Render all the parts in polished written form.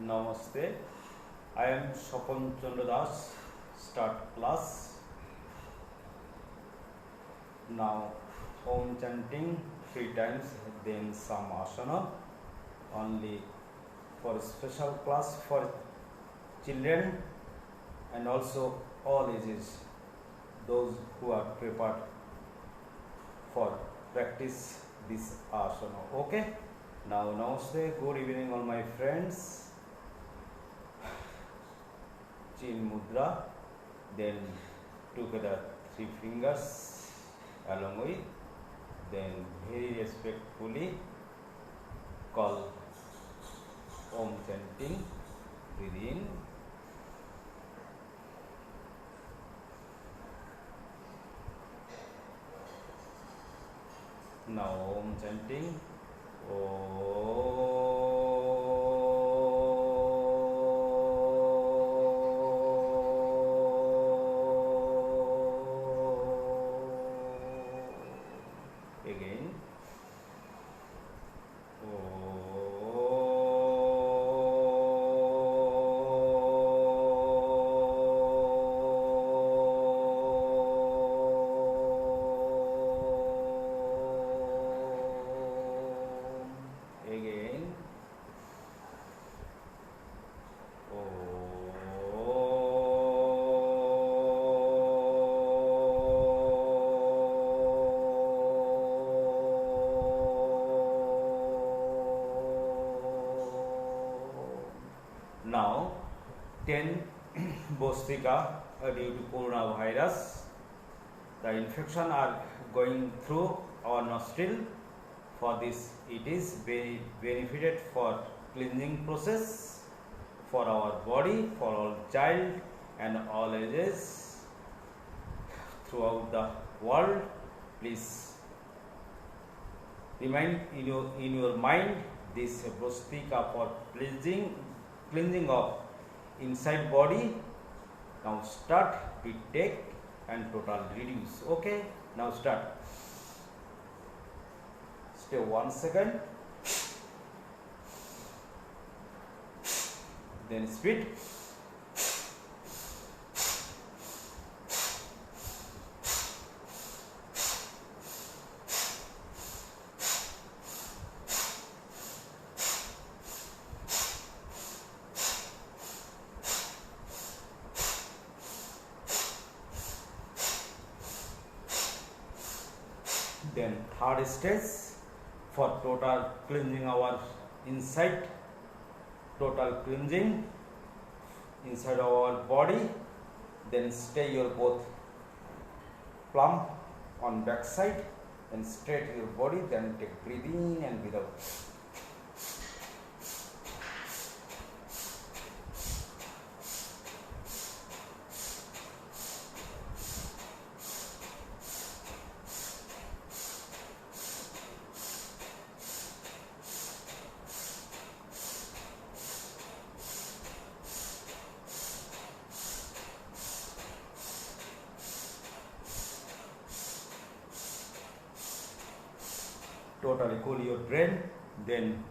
Namaste. I am Shapon Chandra Das. Start class. Now Om chanting 3 times, then some asana. Only for special class for children and also all ages. Those who are prepared for practice this asana. Okay. Now namaste. Good evening, all my friends. Chin mudra, then together 3 fingers along with, then very respectfully call Om chanting. Breathe in, now Om chanting. Again. Again. Now 10 Bostika due to coronavirus. The infection are going through our nostril. For this, it is very benefited for cleansing process for our body, for all child and all ages throughout the world. Please remind in your mind this Bostika for cleansing of inside body. Now start, retake and total reduce. Okay, now start. Stay 1 second, then speed. Then third stage for total cleansing our inside, total cleansing inside our body. Then stay your both palm on back side and straight your body. Then take breathe in and breathe out. Totally cool your brain, then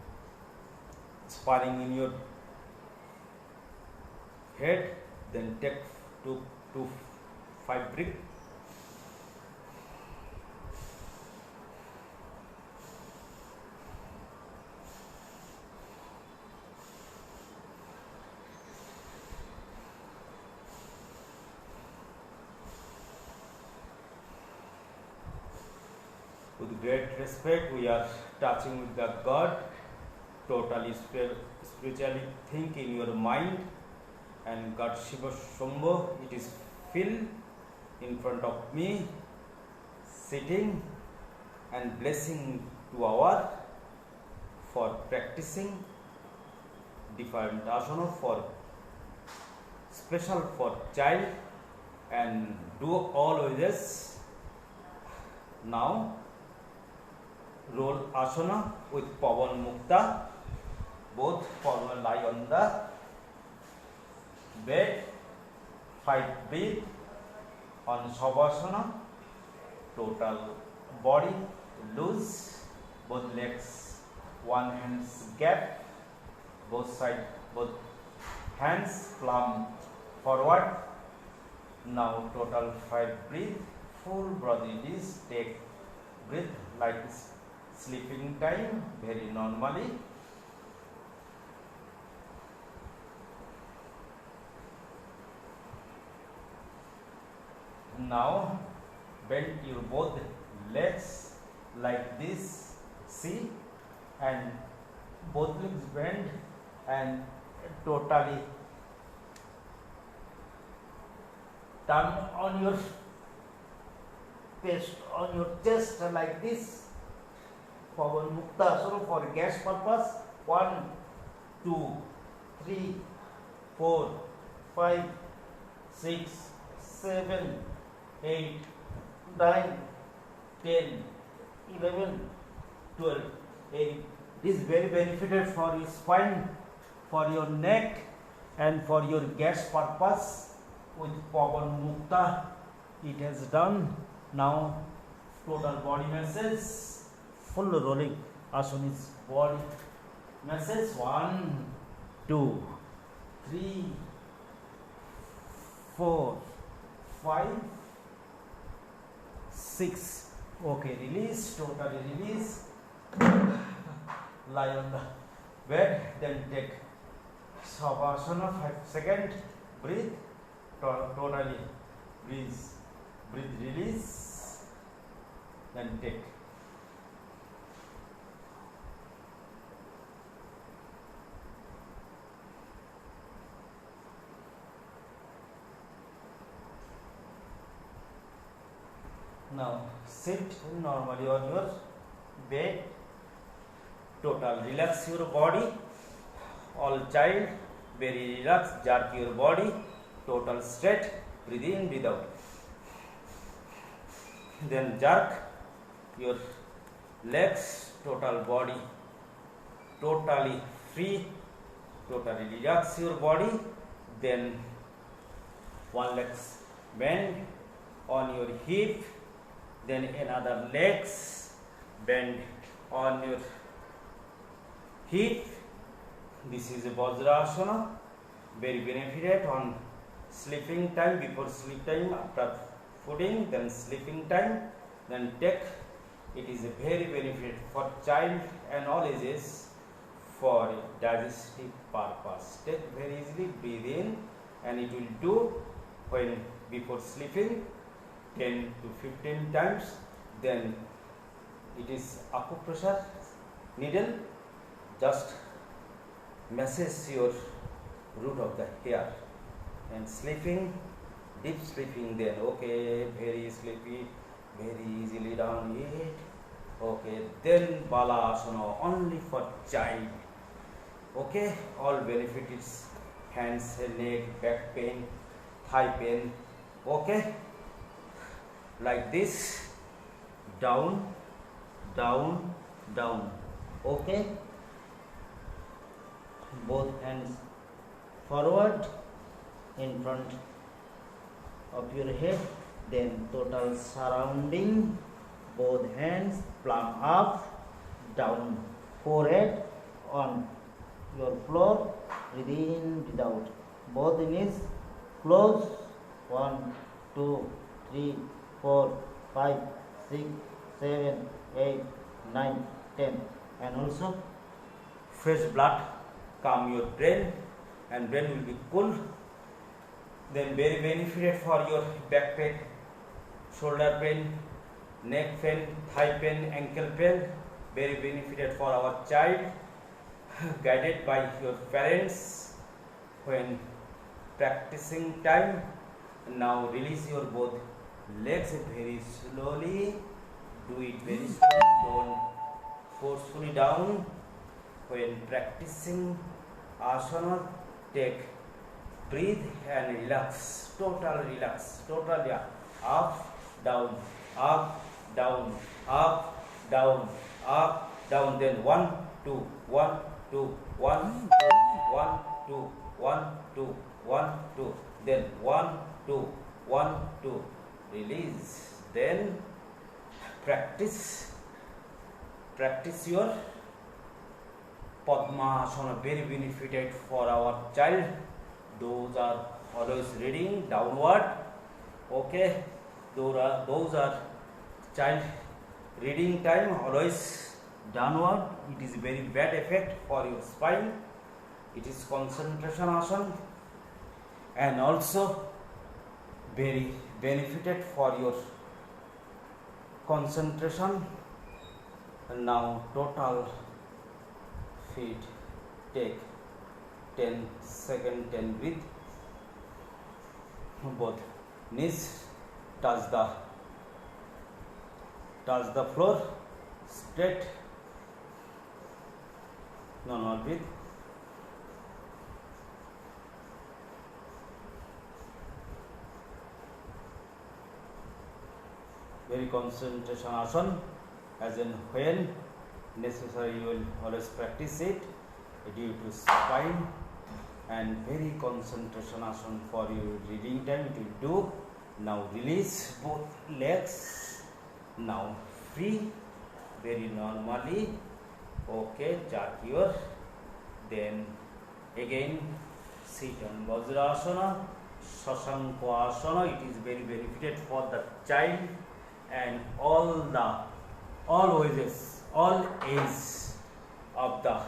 sparring in your head, then take 2 to 5 breath. With great respect, we are touching with the God. Totally spiritually think in your mind, and God Shiva Shambho, it is filled in front of me, sitting and blessing to our for practicing different asana for special for child and do always. Now roll asana with Pavan Mukta. Both forward lie on the bed. 5 breath on Shavasana. Total body loose. Both legs, one hand's gap. Both side, both hands palm forward. Now total 5 breathe, full body release. Take breathe like sleeping time, very normally. Now bend your both legs like this, see, and both legs bend and totally turn on your chest, on your chest like this. Pavan Mukta Asana for gas purpose. 1, 2, 3, 4, 5, 6, 7, 8, 9, 10, 11, 12, 8. It is very beneficial for your spine, for your neck, and for your gas purpose. With Pavan Mukta, it has done. Now total body massage, full rolling asana is body massage. 1, 2, 3, 4, 5, 6. Okay, release, totally release. Lie on the bed, then take Savasana 5 seconds. Breathe, totally breathe, release, then take. Now sit normally on your bed. Total relax your body. All child, very relaxed. Jerk your body. Total straight. Breathe in, breathe out. Then jerk your legs. Total body totally free. Totally relax your body. Then one leg bend on your hip. Then another legs bend on your hip. This is a Vajrasana, very benefited on sleeping time, before sleep time, after fooding, then sleeping time, then take. It is a very benefit for child and all ages for digestive purpose. Take very easily, breathe in, and it will do when before sleeping 10 to 15 times. Then it is acupressure needle, just massage your root of the hair and sleeping, deep sleeping. Then okay, very sleepy, very easily down it. Okay, then Balasana only for child. Okay, all benefits, hands, neck, back pain, thigh pain. Okay, like this, down, down, down. Okay, both hands forward in front of your head, then total surrounding, both hands palm up, down, forehead on your floor, breathe in, breathe out. Both knees close. 1, 2, 3, 4, 5, 6, 7, 8, 9, 10. And also fresh blood calm your brain, and brain will be cool. Then very benefited for your back pain, shoulder pain, neck pain, thigh pain, ankle pain. Very benefited for our child, guided by your parents when practicing time. Now release your both legs very slowly. Do it very slowly, don't forcefully down. When practicing asana, take breathe and relax, total relax, total, yeah. Up, down, up, down, up, down, up, down. Then 1, 2, 1, 2, 1, 1, 2, 1, 2, 1, 2. Then 1, 2, 1, 2. Release. Then practice your Padmasana, very benefited for our child those are always reading downward. Okay, those are child reading time always downward. It is very bad effect for your spine. It is concentration asana and also very benefited for your concentration. And now total feet, take 10 seconds, 10 breathe. Both knees touch the floor straight. No, breathe. Very concentration asana, as in when necessary you will always practice it due to spine, and very concentration asana for your reading time it will do. Now release both legs, now free very normally. Okay, jerk your, then again sit on Vajrasana, Shashanka Asana. It is very benefited for the child and all ages of the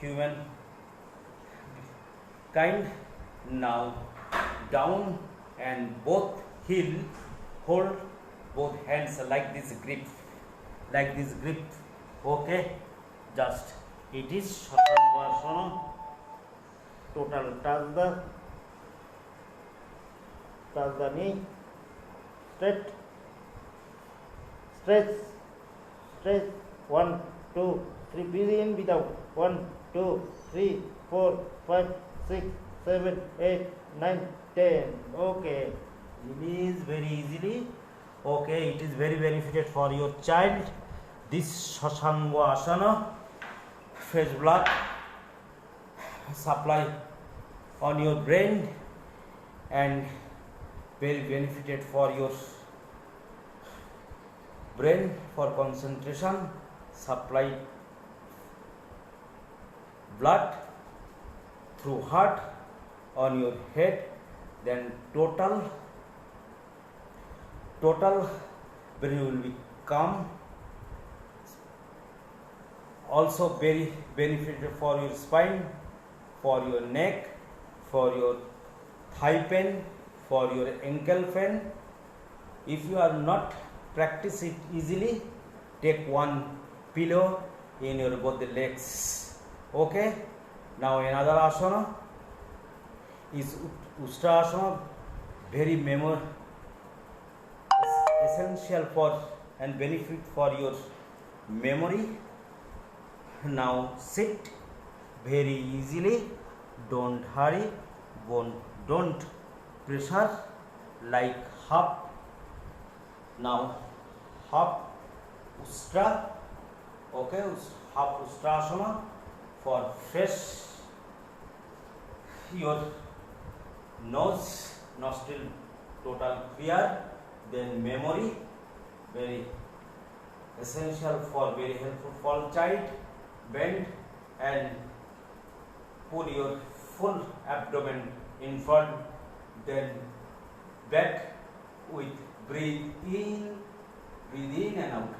human kind. Now down and both heel, hold both hands like this grip. Okay, just it is Shatangasana. Total touch the knee, straight, stretch, 1, 2, 3, breathe in, breathe out, 1, 2, 3, 4, 5, 6, 7, 8, 9, 10. Okay, release very easily. Okay, it is very benefited for your child. This Shashanka Asana, fresh blood supply on your brain and very benefited for your brain for concentration, supply blood through heart on your head, then total brain will be calm. Also very beneficial for your spine, for your neck, for your thigh pain, for your ankle pain. If you are not practice it easily, take one pillow in your both the legs. Okay, now another asana is Ustrasana, very essential for and benefit for your memory. Now sit very easily, don't hurry, don't pressure, like half. Now half Ustra, okay, half Ustrasana for fresh your nostril total clear, then memory very essential for very helpful for child. Bend and pull your full abdomen in front, then back with breathe in and out.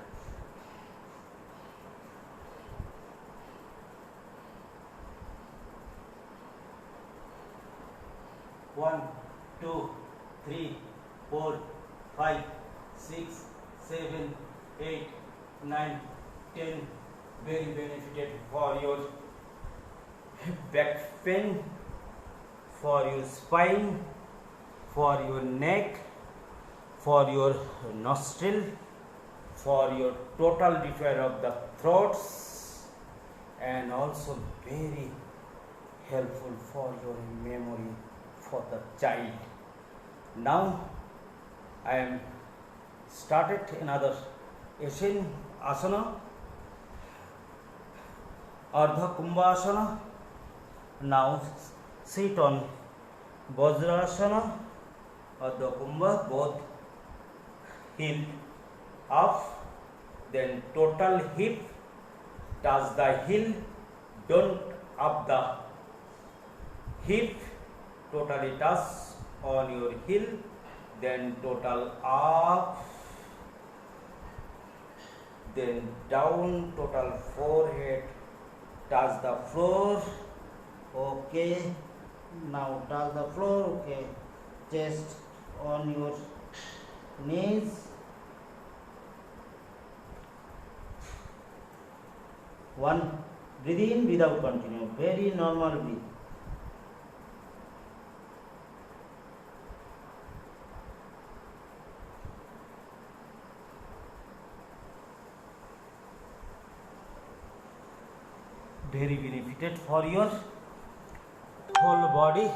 One, 2, 3, 4, 5, 6, 7, 8, 9, 10. Very benefited for your back pain, for your spine, for your neck, for your nostril, for your total repair of the throats, and also very helpful for your memory for the child. Now I am started another Asian asana, Ardha Kumbhasana. Now sit on Vajrasana, Ardha Kumbha, both heel up, then total hip touch the heel, don't up the hip totally touch on your heel, then total up, then down, total forehead touch the floor. Okay, now touch the floor. Okay, chest on your knees. One, breathe in without continue, very normal breathe. Very benefited for your whole body,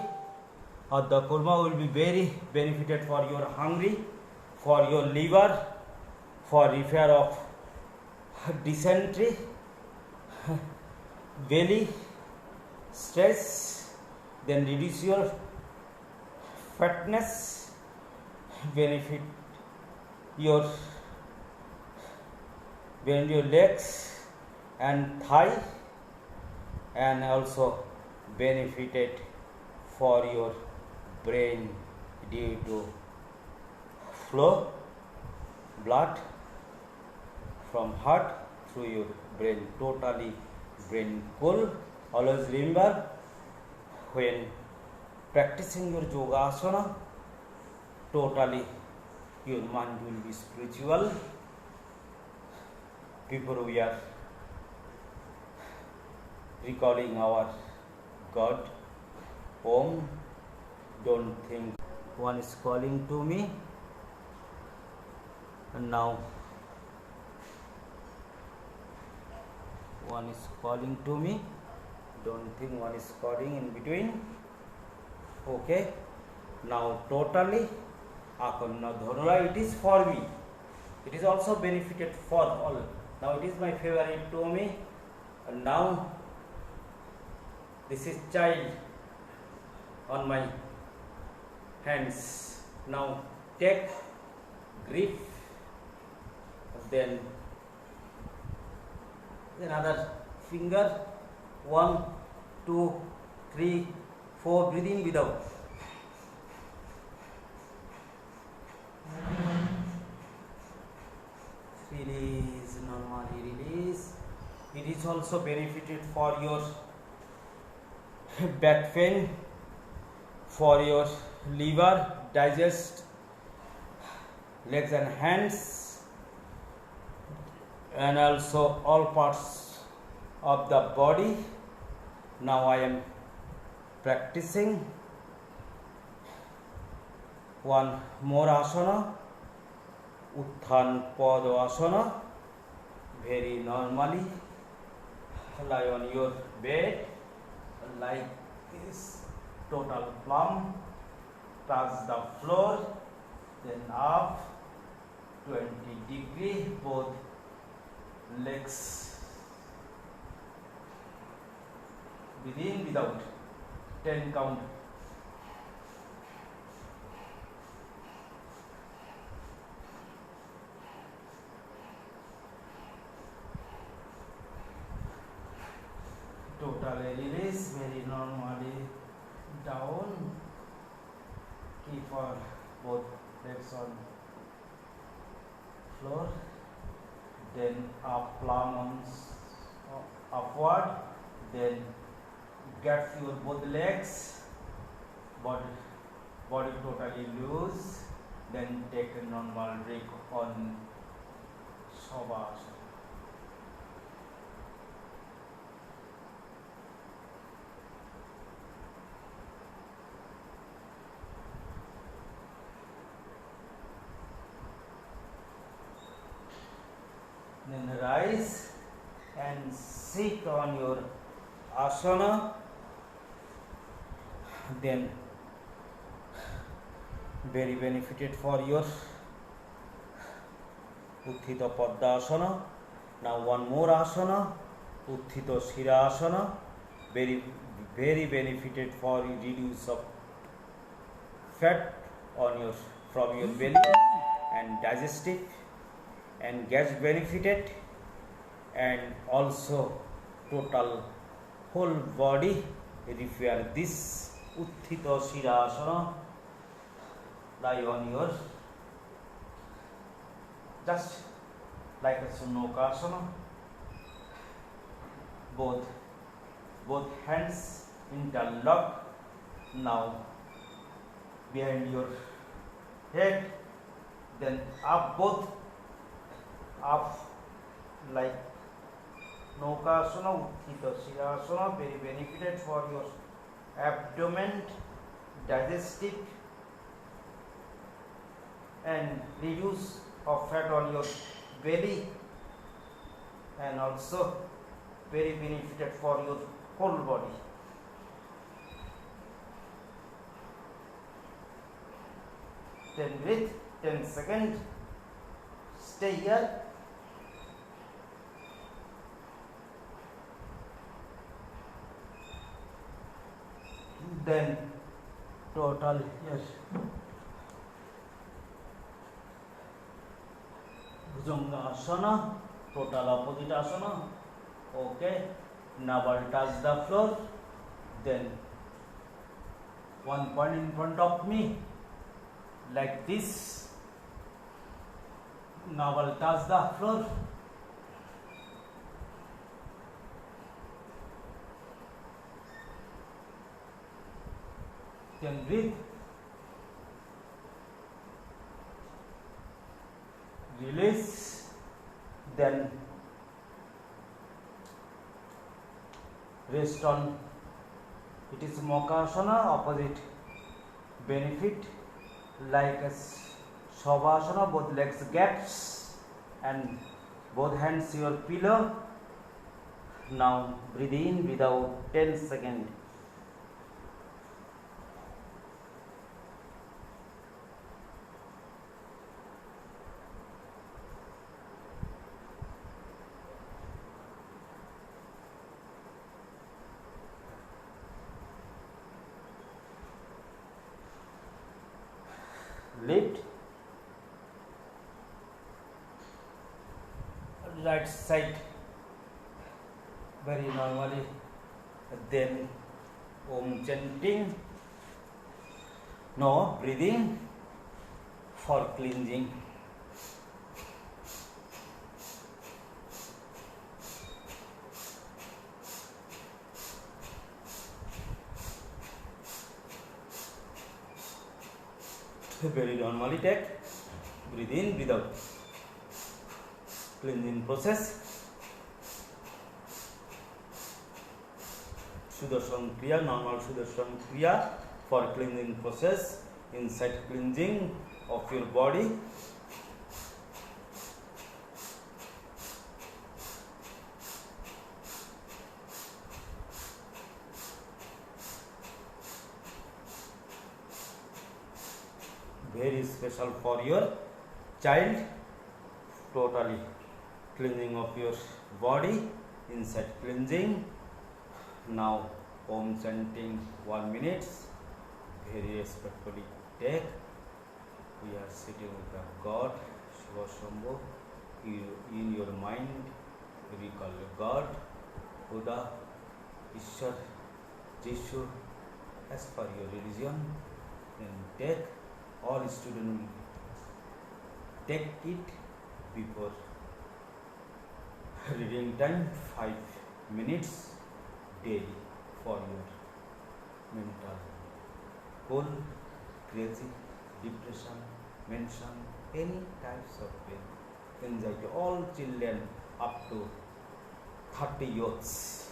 or the kurma will be very benefited for your hungry, for your liver, for repair of dysentery, belly, stress, then reduce your fatness, benefit your bend your legs and thigh, and also benefited for your brain due to flow blood from heart through your brain, totally brain cool. Always remember, when practicing your yoga asana, totally your mind will be spiritual. Before we are recalling our God, Om, don't think one is calling to me, and now one is calling to me, don't think one is calling in between. Okay, now totally Akanna Dhanura, it is for me, it is also benefited for all. Now it is my favorite to me, and now this is child on my hands. Now take grip, then another finger, 1, 2, 3, 4, breathing without. Release, normally release. It is also benefited for your back pain, for your liver, digest, legs and hands, and also all parts of the body. Now I am practicing one more asana, Uttan Padasana. Very normally lie on your bed like this, total plumb, touch the floor, then up 20 degree, both legs, within, without, 10 count. Totally release, very normally down, keep our both legs on floor, then up, palm on upward, then get your both legs, body totally loose, then take a normal break on Shavasana. Then rise and sit on your asana. Then very benefited for your Utthita Padasana. Now one more asana, Utthita Shirasana. Very benefited for reduce of fat on your from your belly and digestive and gas benefited, and also total whole body repair. This Utthita Shirasana. Lie on your, just like a Sunokasana. Both hands interlock. Now behind your head, then up, both up like Nokasana, Utthita Shirasana, very benefited for your abdomen, digestive, and reduce of fat on your belly, and also very benefited for your whole body. Then breathe 10 seconds. Stay here. Then total, yes. Bhujangasana, total opposite asana. Okay. Navel touch the floor. Then one point in front of me, like this. Navel touch the floor. Then breathe. Release. Then rest on. It is Mokasana, opposite benefit, like a Shavasana, both legs gaps and both hands your pillow. Now breathe in, breathe out 10 seconds. Lift, right side very normally, then Om chanting, no breathing for cleansing. Very normally take, breathe in, breathe out. Cleansing process. Sudarshan Kriya, normal Sudarshan Kriya for cleansing process, inside cleansing of your body. Very special for your child, totally cleansing of your body, inside cleansing. Now Om chanting 1 minute, very respectfully take. We are sitting with the God, Shiva Shambhu. In your mind, recall God, Buddha, Ishwar, Jishu, as per your religion. Then take. All students will take it before reading time 5 minutes daily for your mental cold, crazy, depression, mention, any types of pain, anxiety. All children up to 30 youths.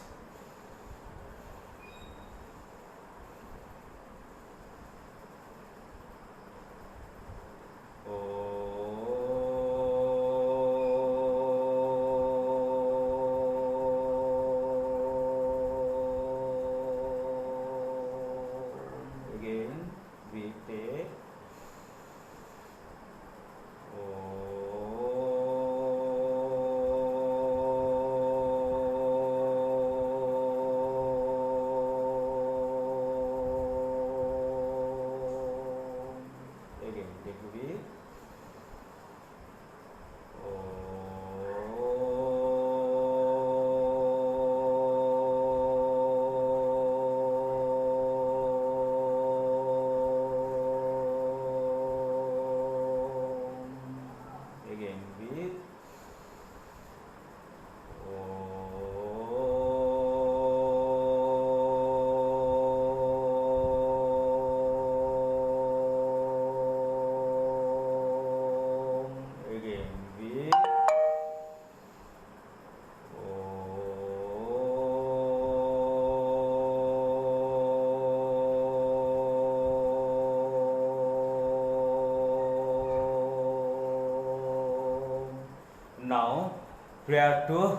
Prayer to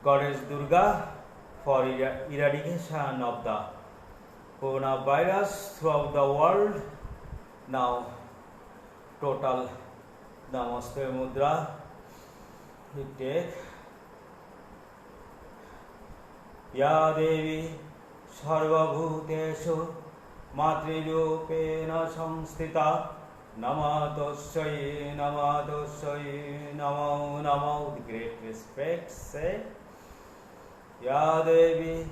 Goddess Durga for eradication of the coronavirus throughout the world. Now, total Namaste Mudra. We take Ya Devi Sarvabhuteshu Matrirupena Samstita Namadosai Namo Namo. With great respect, say Ya Devi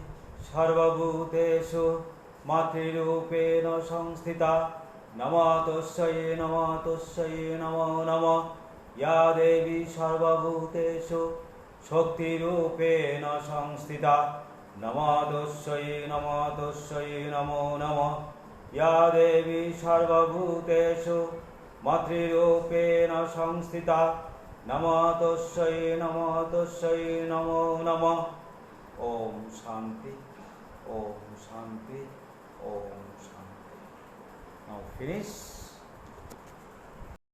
Sarvabhuteshu Matrirupena Samstita Namadosai Namo Namo. Ya Devi Sarvabhuteshu Shakti Rupena Samstita Namadosai Namo Namo. Ya Devi Sarvabhuteshu Matrirupena Samstita Namadosai Namo Namo. Om Shanti, Om Shanti, Om Shanti. Now finish.